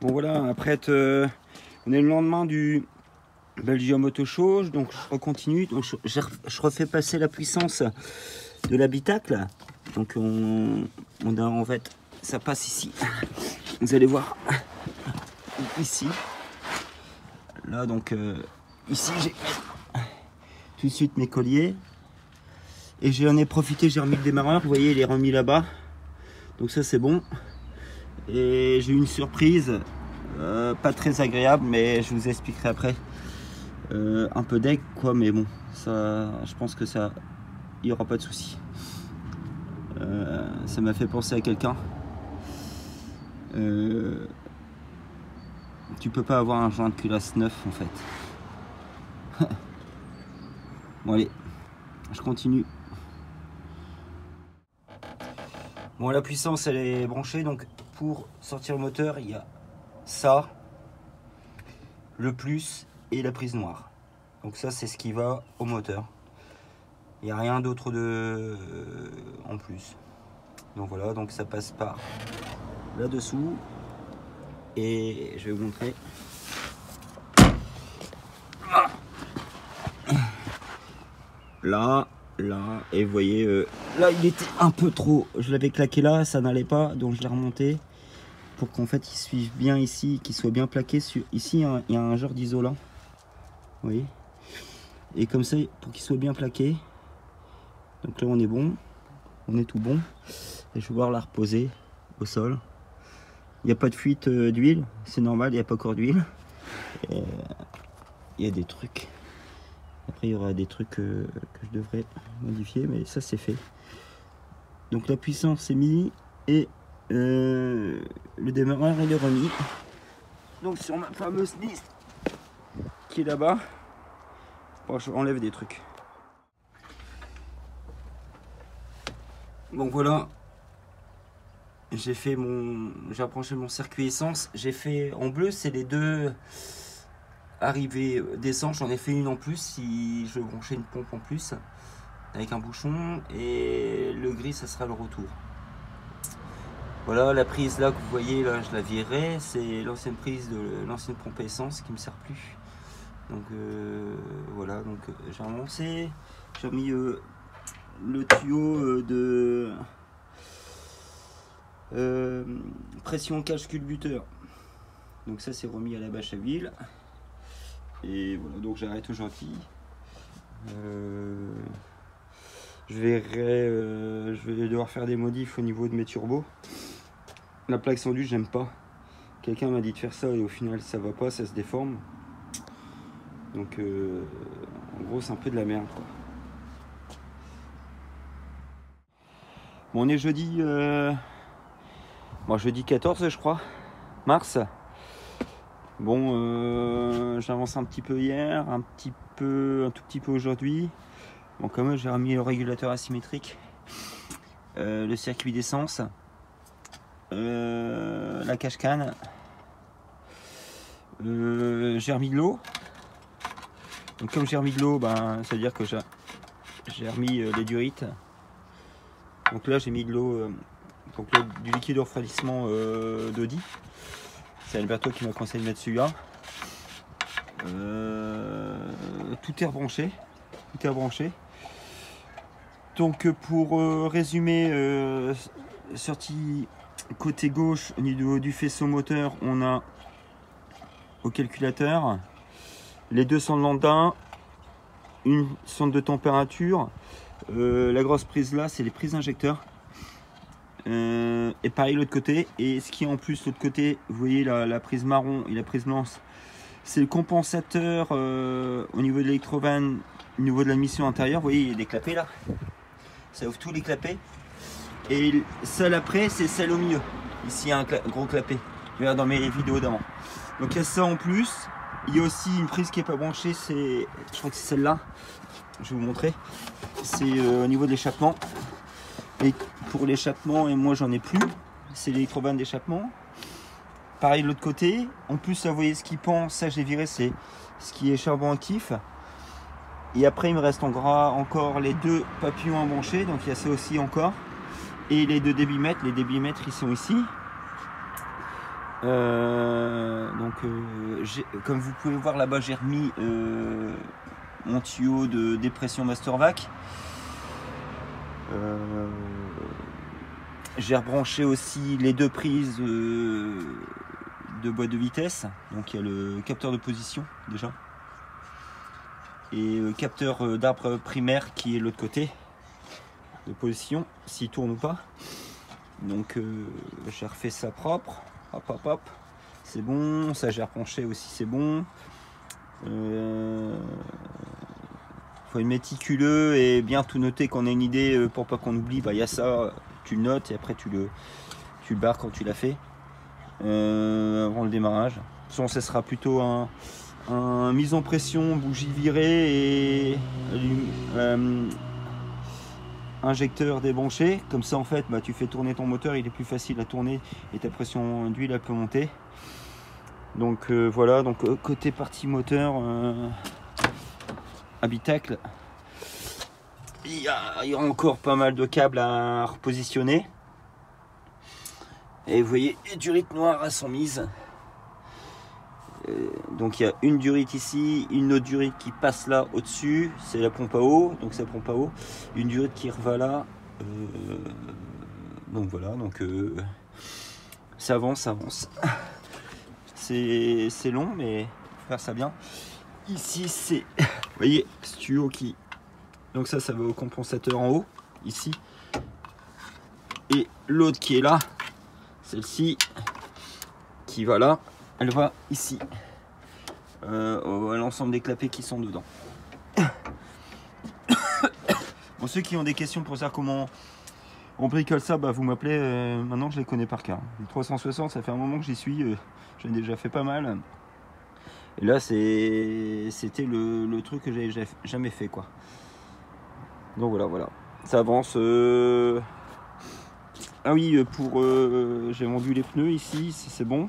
Bon voilà, après on est le lendemain du Belgium Auto Show, donc je recontinue. Donc je refais passer la puissance de l'habitacle. Donc on a en fait, ça passe ici. Vous allez voir ici. Là donc ici j'ai tout de suite mes colliers. Et j'en ai profité, j'ai remis le démarreur. Vous voyez, il est remis là-bas. Donc ça c'est bon. Et j'ai eu une surprise, pas très agréable, mais je vous expliquerai après. Un peu deg quoi, mais bon, ça, je pense que ça, il n'y aura pas de souci. Ça m'a fait penser à quelqu'un. Tu peux pas avoir un joint de culasse neuf en fait. Bon allez, je continue. Bon, la puissance elle est branchée, donc pour sortir le moteur il y a ça, le plus et la prise noire. Donc ça c'est ce qui va au moteur. Il n'y a rien d'autre en plus. Donc voilà, donc ça passe par là-dessous. Et je vais vous montrer. Là, et vous voyez, là il était un peu trop. Je l'avais claqué là, ça n'allait pas, donc je l'ai remonté pour qu'en fait il suive bien ici, qu'il soit bien plaqué sur. Ici il y a un genre d'isolant. Vous voyez, et comme ça pour qu'il soit bien plaqué. Donc là on est bon, on est tout bon. Et je vais pouvoir la reposer au sol. Il n'y a pas de fuite d'huile, c'est normal, il n'y a pas encore d'huile. Il y a des trucs. Après il y aura des trucs que je devrais modifier, mais ça c'est fait. Donc la puissance est mise et le démarreur il est remis. Donc sur ma fameuse liste qui est là-bas, bon, je enlève des trucs. Donc voilà, j'ai branché mon circuit essence. J'ai fait en bleu, c'est les deux arrivées d'essence. J'en ai fait une en plus si je veux brancher une pompe en plus avec un bouchon, et le gris ça sera le retour. Voilà, la prise là que vous voyez là, je la virerai, c'est l'ancienne prise de l'ancienne pompe à essence qui me sert plus. Donc voilà, donc j'ai avancé, j'ai mis le tuyau de pression cache culbuteur. Donc ça c'est remis à la bâche à huile. Et voilà, donc j'arrête aujourd'hui. Je vais devoir faire des modifs au niveau de mes turbos. La plaque sondue j'aime pas. Quelqu'un m'a dit de faire ça et au final ça va pas, ça se déforme. Donc en gros c'est un peu de la merde quoi. Bon, on est jeudi, jeudi 14 je crois, mars. Bon, j'avance un petit peu hier, un tout petit peu aujourd'hui. Bon, quand même j'ai remis le régulateur asymétrique, le circuit d'essence, la cache-canne, j'ai remis de l'eau. Donc comme j'ai remis de l'eau, ben, ça veut dire que j'ai remis les durites. Donc là j'ai mis de l'eau, du liquide de refroidissement d'Audi. C'est Alberto qui m'a conseillé de mettre celui-là. Tout est rebranché. Tout est rebranché. Donc pour résumer, sortie côté gauche au niveau du faisceau moteur, on a au calculateur les deux sondes lambda, une sonde de température. La grosse prise là, c'est les prises injecteurs. Et pareil l'autre côté. Et ce qui est en plus l'autre côté, vous voyez la prise marron et la prise blanche, c'est le compensateur au niveau de l'électrovanne, au niveau de la mission intérieure. Vous voyez, il y a des clapets là. Ça ouvre tous les clapets. Et celle après, c'est celle au milieu. Ici, il y a un gros clapet. Je vais dans mes vidéos d'avant. Donc il y a ça en plus. Il y a aussi une prise qui n'est pas branchée. Je crois que c'est celle-là. Je vais vous montrer. C'est au niveau de l'échappement. Et pour l'échappement, et moi j'en ai plus, c'est l'électrovanne d'échappement. Pareil de l'autre côté. En plus, là, vous voyez ce qui pend, ça j'ai viré, c'est ce qui est charbon actif. Et après, il me reste en gras encore les deux papillons à brancher, donc il y a ça aussi encore. Et les deux débitmètres, ils sont ici. Comme vous pouvez voir là-bas, j'ai remis mon tuyau de dépression Mastervac. J'ai rebranché aussi les deux prises de boîte de vitesse. Donc il y a le capteur de position déjà. Et le capteur d'arbre primaire qui est de l'autre côté de position, s'il tourne ou pas. Donc j'ai refait ça propre. Hop hop hop. C'est bon. Ça j'ai rebranché aussi, c'est bon. Faut être méticuleux et bien tout noter, qu'on ait une idée pour pas qu'on oublie. Bah, y a ça, tu le notes et après tu le barres quand tu l'as fait avant le démarrage. De toute façon, ce sera plutôt un mise en pression, bougie virée et injecteur débranché. Comme ça, en fait, bah, tu fais tourner ton moteur, il est plus facile à tourner et ta pression d'huile elle peut monter. Donc voilà, donc côté partie moteur, habitacle, il y a encore pas mal de câbles à repositionner. Et vous voyez, les durites noires sont mises. Donc il y a une durite ici, une autre durite qui passe là au-dessus, c'est la pompe à eau, donc c'est la pompe à eau. Une durite qui reva là. Donc voilà, donc ça avance, ça avance. C'est long, mais faut faire ça bien. Ici, c'est, vous voyez, ce tuyau qui... Donc ça va au compensateur en haut, ici. Et l'autre qui est là, celle-ci, qui va là, elle va ici. À l'ensemble des clapets qui sont dedans. Pour ceux qui ont des questions pour savoir comment on bricole ça, bah vous m'appelez, maintenant je les connais par cœur. Le 360, ça fait un moment que j'y suis, j'en ai déjà fait pas mal. Et là, c'était le truc que j'avais jamais fait, quoi. Donc voilà, voilà. Ça avance. Ah oui, j'ai vendu les pneus ici, c'est bon.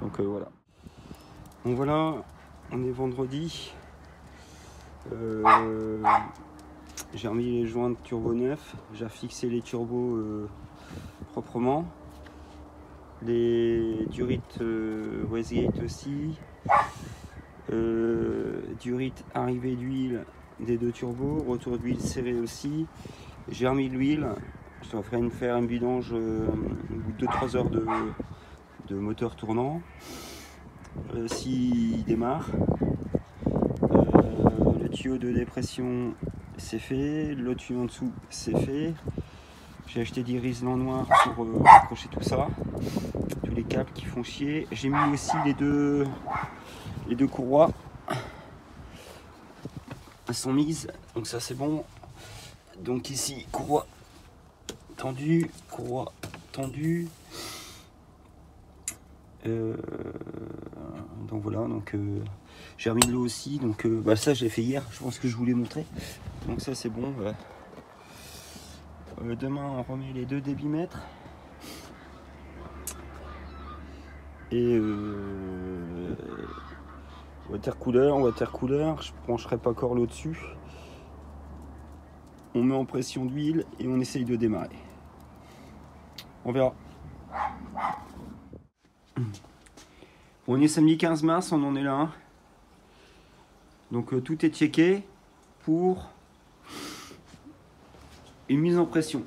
Donc voilà. Donc voilà, on est vendredi. J'ai remis les joints de turbo neufs. J'ai fixé les turbos proprement. Les durites Westgate aussi. Durite arrivée d'huile des deux turbos, retour d'huile serré aussi. J'ai remis l'huile, je suis en train de faire un vidange au bout de 2-3 heures de moteur tournant. S'il démarre, le tuyau de dépression c'est fait, le tuyau en dessous c'est fait. J'ai acheté des riselants noirs pour accrocher tout ça, tous les câbles qui font chier. J'ai mis aussi les deux courroies, elles sont mises, donc ça c'est bon. Donc ici, courroie tendue, courroie tendue. Donc voilà, donc j'ai remis de l'eau aussi, donc bah ça j'ai fait hier, je pense que je vous l'ai montré. Donc ça c'est bon. Voilà. Demain on remet les deux débitmètres. Et water cooler, je brancherai pas encore l'eau dessus. On met en pression d'huile et on essaye de démarrer. On verra. On est samedi 15 mars, on en est là. Donc tout est checké pour une mise en pression.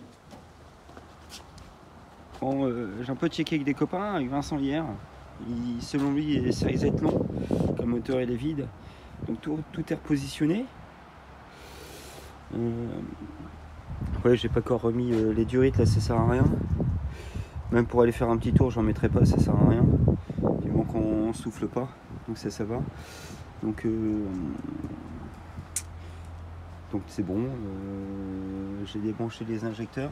Bon, j'ai un peu checké avec des copains, avec Vincent hier. Selon lui, ça risque d'être long, comme le moteur il est vide. Donc tout est repositionné. Ouais, j'ai pas encore remis les durites là, ça sert à rien. Même pour aller faire un petit tour, j'en mettrai pas, ça sert à rien. Du moment qu'on souffle pas, donc ça va. Donc c'est bon. J'ai débranché les injecteurs.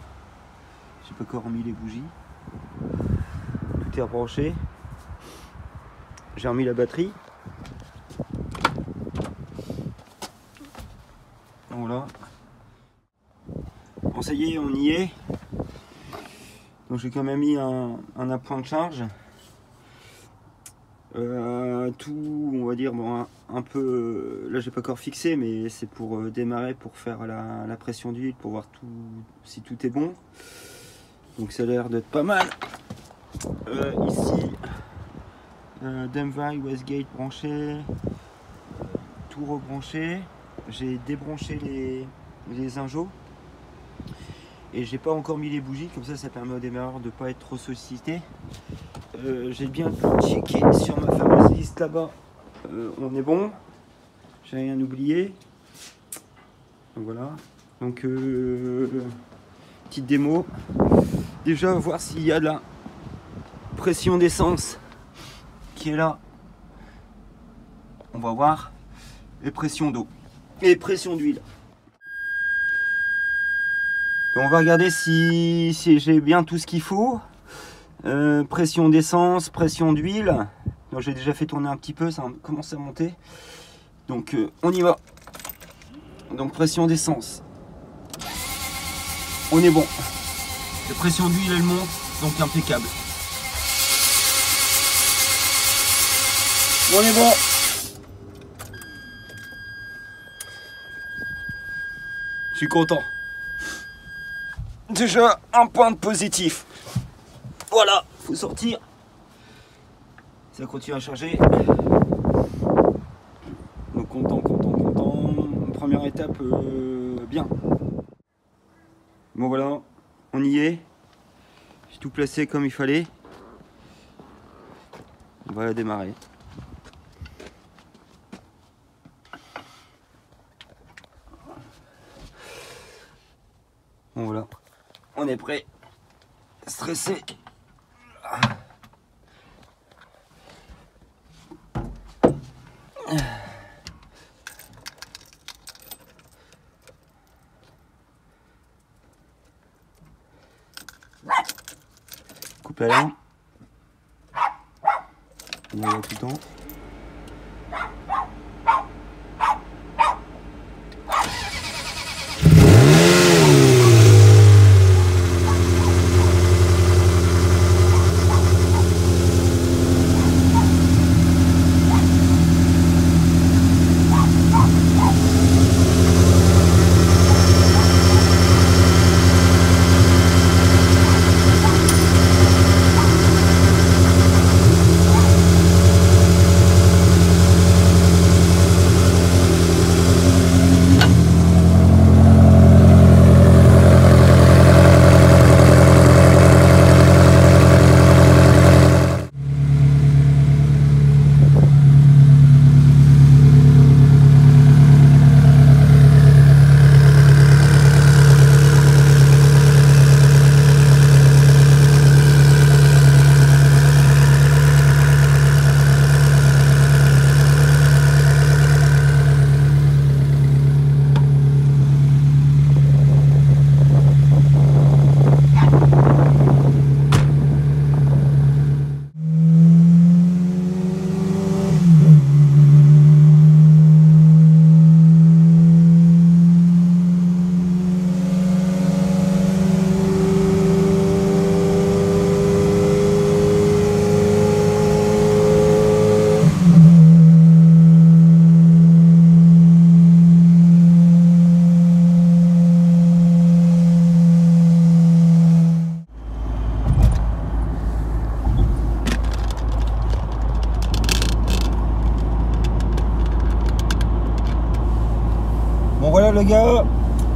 J'ai pas encore remis les bougies. Tout est rebranché. J'ai remis la batterie. Voilà. Bon, ça y est, on y est. Donc j'ai quand même mis un appoint de charge. Tout, on va dire, bon, un peu, là j'ai pas encore fixé, mais c'est pour démarrer, pour faire la pression d'huile, pour voir si tout est bon. Donc ça a l'air d'être pas mal. Ici, Demvry Westgate branché, tout rebranché. J'ai débranché les injos et j'ai pas encore mis les bougies, comme ça permet au démarreur de pas être trop sollicité. J'ai bien checké sur ma fameuse liste là-bas, on est bon, j'ai rien oublié. Donc voilà, donc petite démo. Déjà voir s'il y a de la pression d'essence qui est là, on va voir, et pression d'eau et pression d'huile. On va regarder si j'ai bien tout ce qu'il faut. Pression d'essence, pression d'huile. Donc j'ai déjà fait tourner un petit peu, ça commence à monter. Donc on y va. Donc pression d'essence, on est bon. La pression d'huile elle monte, donc impeccable. On est bon. Je suis content. Déjà un point de positif. Voilà, faut sortir. Ça continue à charger. Donc content. Première étape, bien. Bon voilà, on y est. J'ai tout placé comme il fallait. On va la démarrer. Bon voilà, on est prêt. Stressé. Coupe la lame. On y va tout le temps. Bon voilà les gars,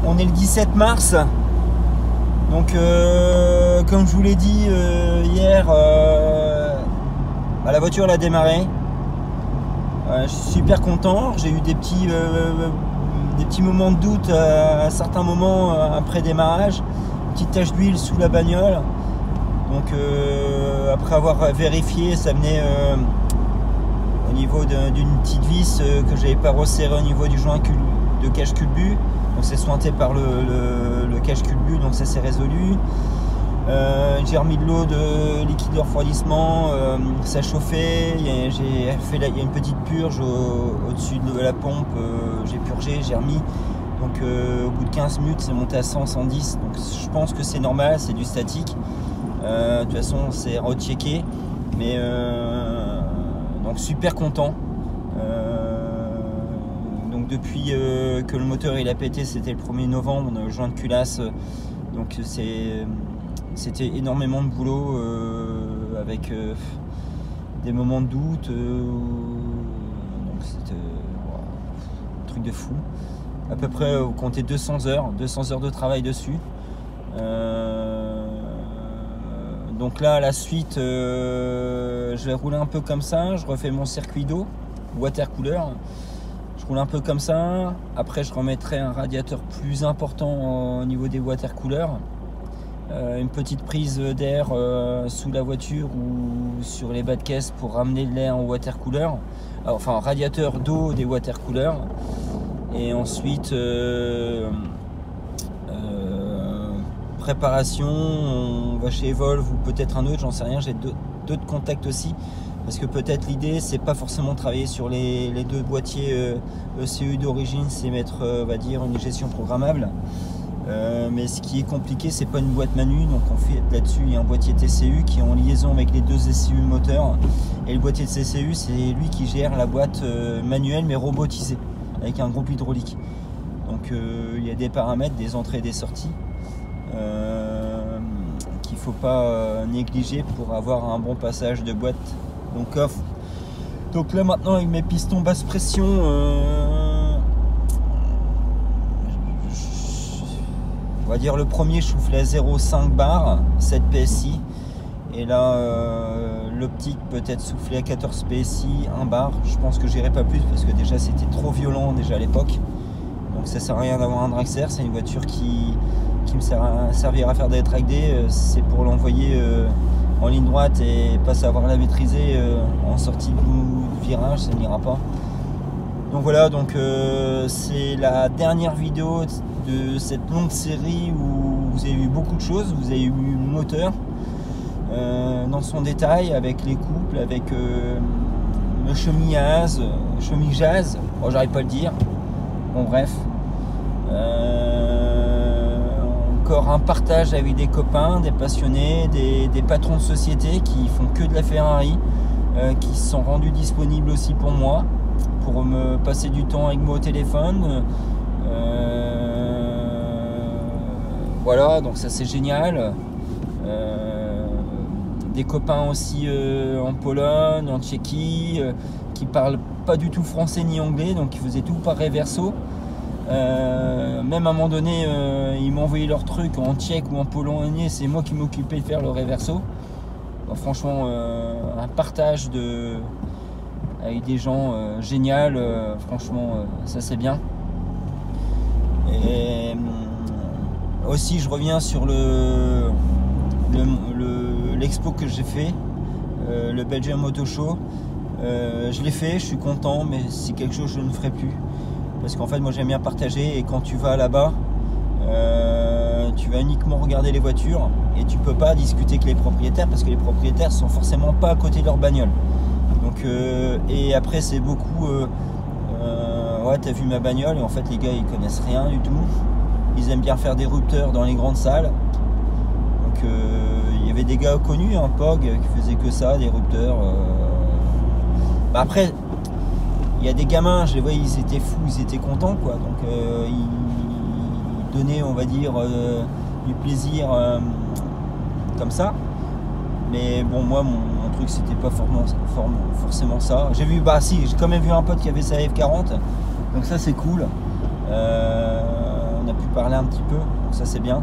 on est le 17 mars. Donc comme je vous l'ai dit hier, la voiture elle a démarré. Je suis super content. J'ai eu des petits moments de doute à certains moments après démarrage. Petite tache d'huile sous la bagnole. Donc après avoir vérifié, ça venait au niveau d'une petite vis que j'avais pas resserré au niveau du joint de cache-culbut. Donc c'est sointé par le cache-culbut, donc ça s'est résolu. J'ai remis de l'eau de liquide de refroidissement, ça chauffait, il y a une petite purge au-dessus de la pompe, j'ai purgé, j'ai remis. Donc au bout de 15 minutes c'est monté à 100, 110, donc je pense que c'est normal, c'est du statique. De toute façon c'est rechecké, mais donc super content. Donc depuis que le moteur il a pété, c'était le 1er novembre, on a le joint de culasse, donc c'était énormément de boulot avec des moments de doute. Donc c'était un truc de fou. À peu près, vous comptez 200 heures de travail dessus. Donc là, à la suite, je vais rouler un peu comme ça. Je refais mon circuit d'eau, water cooler. Je roule un peu comme ça. Après, je remettrai un radiateur plus important au niveau des water coolers. Une petite prise d'air sous la voiture ou sur les bas de caisse pour ramener de l'air en water cooler. Enfin, radiateur d'eau des water coolers. Et ensuite, préparation, on va chez Evolve ou peut-être un autre, j'en sais rien, j'ai d'autres contacts aussi, parce que peut-être l'idée c'est pas forcément travailler sur les deux boîtiers ECU d'origine, c'est mettre on va dire une gestion programmable, mais ce qui est compliqué c'est pas une boîte manu, donc on fait là-dessus il y a un boîtier TCU qui est en liaison avec les deux ECU moteurs, et le boîtier de TCU c'est lui qui gère la boîte manuelle mais robotisée avec un groupe hydraulique, donc il y a des paramètres, des entrées et des sorties qu'il faut pas négliger pour avoir un bon passage de boîte donc coffre. Donc là maintenant avec mes pistons basse pression, on va dire le premier je soufflais à 0,5 bar, 7 PSI, et là l'optique peut-être soufflé à 14 PSI, 1 bar. Je pense que j'irai pas plus parce que déjà c'était trop violent déjà à l'époque, donc ça sert à rien d'avoir un Dragster. C'est une voiture qui me servira à faire des track day, c'est pour l'envoyer en ligne droite et pas savoir la maîtriser en sortie de virage, ça n'ira pas. Donc voilà, donc c'est la dernière vidéo de cette longue série où vous avez vu beaucoup de choses. Vous avez vu le moteur dans son détail, avec les couples, avec le chemillage, bon, j'arrive pas à le dire, bon bref. Encore un partage avec des copains, des passionnés, des patrons de société qui font que de la Ferrari, qui se sont rendus disponibles aussi pour moi, pour me passer du temps avec moi au téléphone. Voilà, donc ça c'est génial. Des copains aussi en Pologne, en Tchéquie, qui parlent pas du tout français ni anglais, donc ils faisaient tout par reverso. Même à un moment donné, ils m'ont envoyé leurs trucs en tchèque ou en polonais, c'est moi qui m'occupais de faire le reverso. Bon, franchement, un partage avec des gens génial, franchement, ça c'est bien. Et aussi, je reviens sur l'expo que j'ai fait, le Belgium Moto Show. Je l'ai fait, je suis content, mais c'est quelque chose que je ne ferai plus. Parce qu'en fait moi j'aime bien partager, et quand tu vas là-bas tu vas uniquement regarder les voitures et tu peux pas discuter avec les propriétaires, parce que les propriétaires sont forcément pas à côté de leur bagnole. Donc et après c'est beaucoup ouais, t'as vu ma bagnole, et en fait les gars ils connaissent rien du tout. Ils aiment bien faire des rupteurs dans les grandes salles. Donc il y avait des gars connus, un POG qui faisait que ça, des rupteurs. Bah, après il y a des gamins, je les vois, ils étaient fous, ils étaient contents quoi, donc ils donnaient, on va dire, du plaisir comme ça. Mais bon, moi mon truc c'était pas forcément ça. J'ai vu, bah si, j'ai quand même vu un pote qui avait sa F40, donc ça c'est cool. On a pu parler un petit peu, donc ça c'est bien.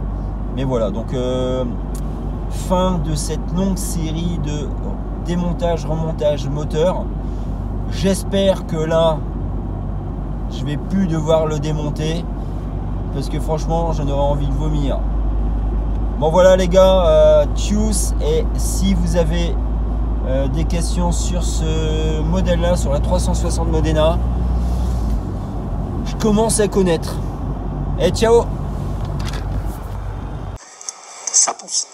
Mais voilà, donc fin de cette longue série de démontage, remontage moteur. J'espère que là je vais plus devoir le démonter, parce que franchement j'en aurais envie de vomir. Bon voilà les gars, tchuss. Et si vous avez des questions sur ce modèle là, sur la 360 Modena, je commence à connaître. Et ciao. Ça pousse.